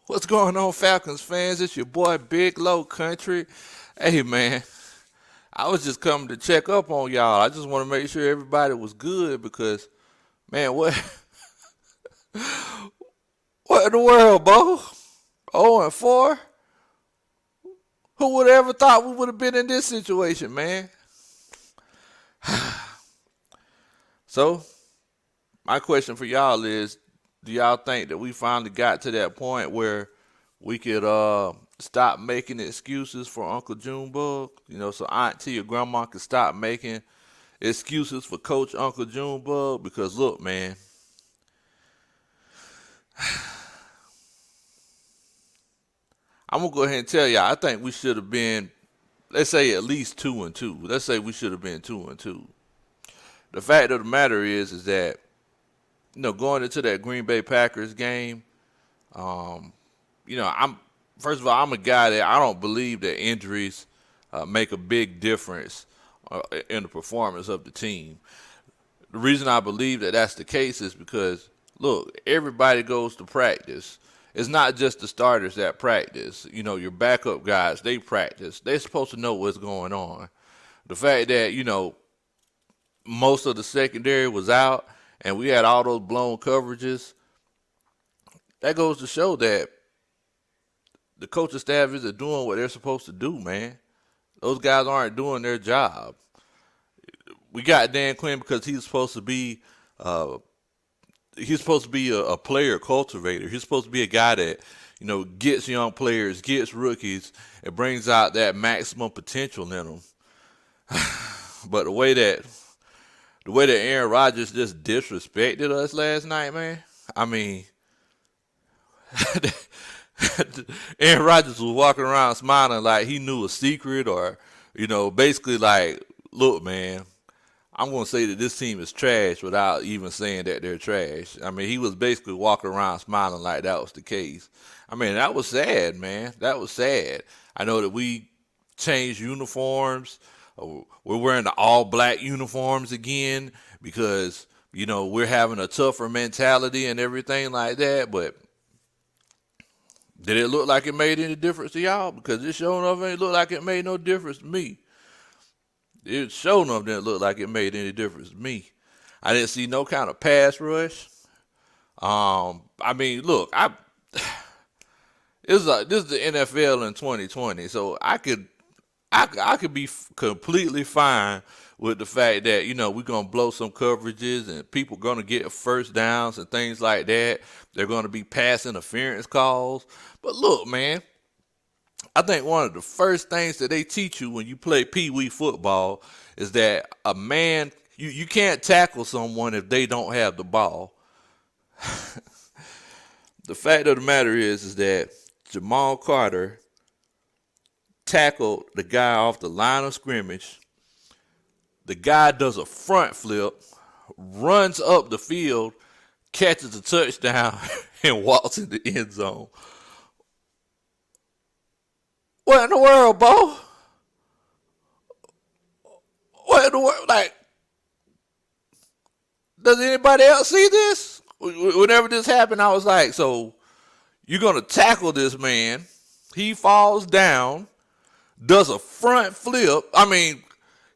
What's going on, Falcons fans? It's your boy Big Low Country. Hey man, I was just coming to check up on y'all. I just want to make sure everybody was good because man, what in the world, Bo? 0-4? Who would have ever thought we would have been in this situation, man? So, my question for y'all is, do y'all think that we finally got to that point where we could stop making excuses for Uncle Junebug? So auntie or grandma could stop making excuses for Coach Uncle Junebug? Because look, man, I'm gonna go ahead and tell y'all, I think we should have been, let's say, at least 2-2. Let's say we should have been 2-2. The fact of the matter is that going into that Green Bay Packers game, um, I'm first of all, I'm a guy that I don't believe that injuries make a big difference in the performance of the team. The reason I believe that that's the case is because look, everybody goes to practice. It's not just the starters that practice. Your backup guys, they practice. They're supposed to know what's going on. The fact that most of the secondary was out and we had all those blown coverages, that goes to show that the coaching staff isn't doing what they're supposed to do, man. Those guys aren't doing their job. We got Dan Quinn because uh, he's supposed to be a player cultivator. He's supposed to be a guy that gets young players, gets rookies, and brings out that maximum potential in them. But the way that Aaron Rodgers just disrespected us last night, man. I mean, Aaron Rodgers was walking around smiling like he knew a secret, or basically like, look, man, I'm going to say that this team is trash without even saying that they're trash. I mean, he was basically walking around smiling like that was the case. I mean, that was sad, man. That was sad. I know that we changed uniforms. We're wearing the all black uniforms again because, we're having a tougher mentality and everything like that. But did it look like it made any difference to y'all? Because it sure enough ain't look like it made no difference to me. It sure enough didn't look like it made any difference to me. I didn't see no kind of pass rush. I mean, look, this is the NFL in 2020, so I could be completely fine with the fact that we're gonna blow some coverages and people gonna get first downs and things like that. They're gonna be pass interference calls. But look, man, I think one of the first things that they teach you when you play pee wee football is that a man you can't tackle someone if they don't have the ball. The fact of the matter is that Jamal Carter tackled the guy off the line of scrimmage. The guy does a front flip, runs up the field, catches a touchdown, and walks in the end zone. What in the world, Bo? What in the world? Like, does anybody else see this? Whenever this happened, I was like, so you're going to tackle this man. He falls down, does a front flip. I mean,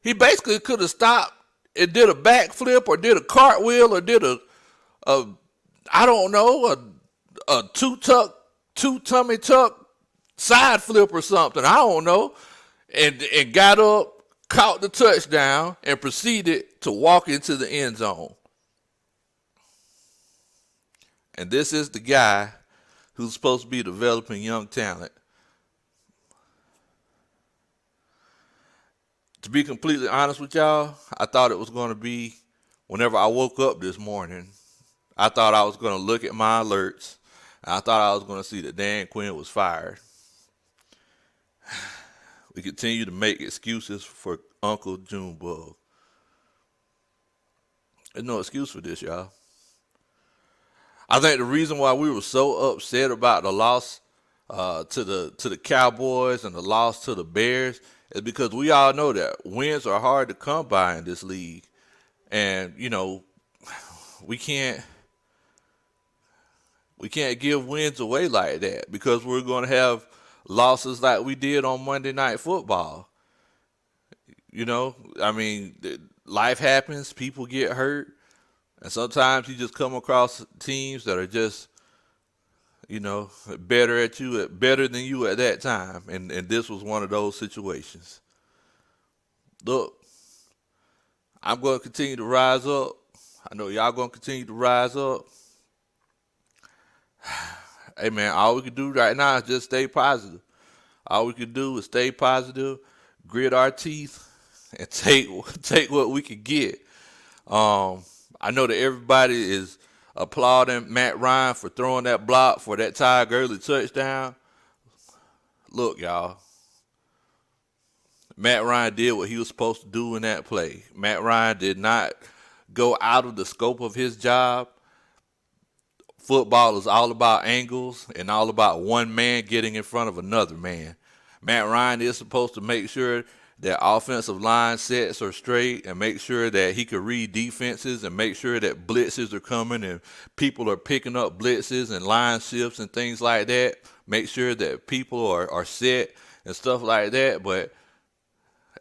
he basically could have stopped and did a backflip or did a cartwheel or did a I don't know, a two tummy tuck side flip or something. I don't know. And got up, caught the touchdown, and proceeded to walk into the end zone. And this is the guy who's supposed to be developing young talent. To be completely honest with y'all, I thought it was going to be whenever I woke up this morning. I thought I was going to look at my alerts. And I thought I was going to see that Dan Quinn was fired. We continue to make excuses for Uncle Junebug. There's no excuse for this, y'all. I think the reason why we were so upset about the loss to the Cowboys and the loss to the Bears is because we all know that wins are hard to come by in this league, and we can't We can't give wins away like that because we're going to have losses like we did on Monday Night Football. You know, I mean, life happens, people get hurt, and sometimes you just come across teams that are just, better than you at that time, and this was one of those situations. Look, I'm going to continue to rise up. I know y'all going to continue to rise up. Hey man, all we can do right now is just stay positive. All we can do is stay positive, grit our teeth, and take what we can get. I know that everybody is applauding Matt Ryan for throwing that block for that Ty Gurley touchdown. Look, y'all, Matt Ryan did what he was supposed to do in that play. Matt Ryan did not go out of the scope of his job. Football is all about angles and all about one man getting in front of another man. Matt Ryan is supposed to make sure that offensive line sets are straight and make sure that he can read defenses and make sure that blitzes are coming and people are picking up blitzes and line shifts and things like that. Make sure that people are set and stuff like that. But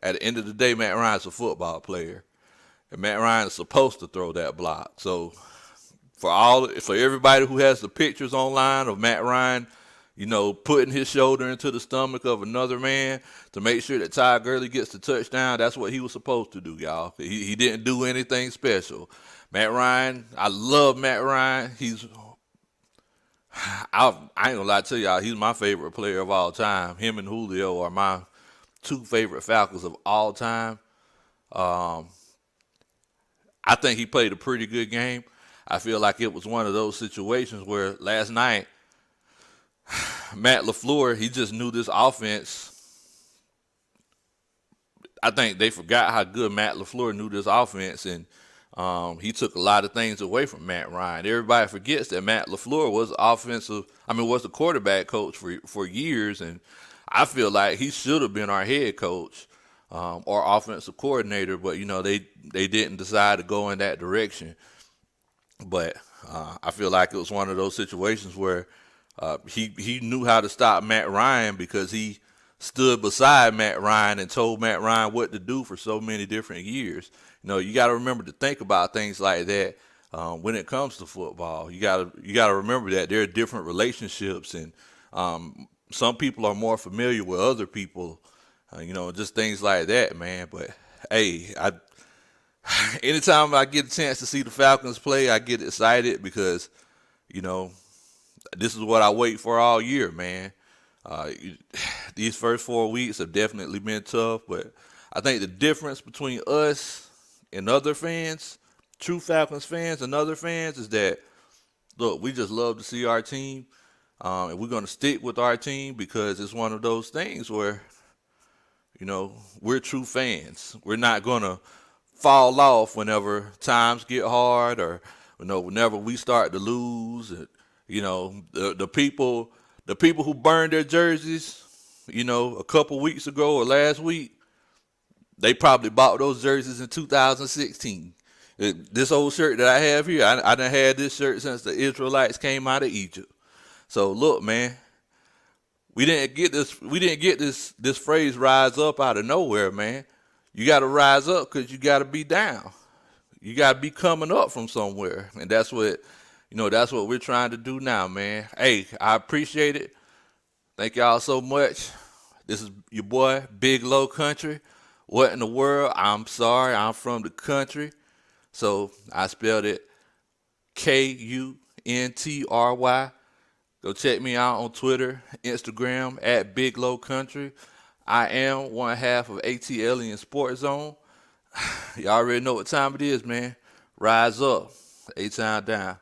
at the end of the day, Matt Ryan's a football player. And Matt Ryan is supposed to throw that block. So for everybody who has the pictures online of Matt Ryan, putting his shoulder into the stomach of another man to make sure that Ty Gurley gets the touchdown, that's what he was supposed to do, y'all. He didn't do anything special. Matt Ryan, I love Matt Ryan. I ain't gonna lie to y'all, he's my favorite player of all time. Him and Julio are my two favorite Falcons of all time. I think he played a pretty good game. I feel like it was one of those situations where last night, Matt LaFleur, he just knew this offense. I think they forgot how good Matt LaFleur knew this offense, and he took a lot of things away from Matt Ryan. Everybody forgets that Matt LaFleur was was the quarterback coach for years, and I feel like he should have been our head coach or offensive coordinator, but they didn't decide to go in that direction. But I feel like it was one of those situations where he knew how to stop Matt Ryan because he stood beside Matt Ryan and told Matt Ryan what to do for so many different years. You got to remember to think about things like that when it comes to football. You got to remember that there are different relationships, and some people are more familiar with other people. Just things like that, man. But hey, anytime I get a chance to see the Falcons play, I get excited because, this is what I wait for all year, man. These first 4 weeks have definitely been tough, but I think the difference between us and other fans, true Falcons fans and other fans, is that, look, we just love to see our team, and we're going to stick with our team because it's one of those things where, we're true fans. We're not going to fall off whenever times get hard or whenever we start to lose. The people who burned their jerseys, a couple weeks ago or last week, they probably bought those jerseys in 2016. This old shirt that I have here, I done had this shirt since the Israelites came out of Egypt. So look, man, we didn't get this phrase "rise up" out of nowhere, man. You got to rise up because you got to be down. You got to be coming up from somewhere, and that's what we're trying to do now, man. Hey, I appreciate it. Thank y'all so much. This is your boy, Big Low Country. What in the world? I'm sorry, I'm from the country, so I spelled it Kuntry. Go check me out on Twitter, Instagram at Big Low Country. I am one half of ATLiens Sports Zone. Y'all already know what time it is, man. Rise up. A-time down.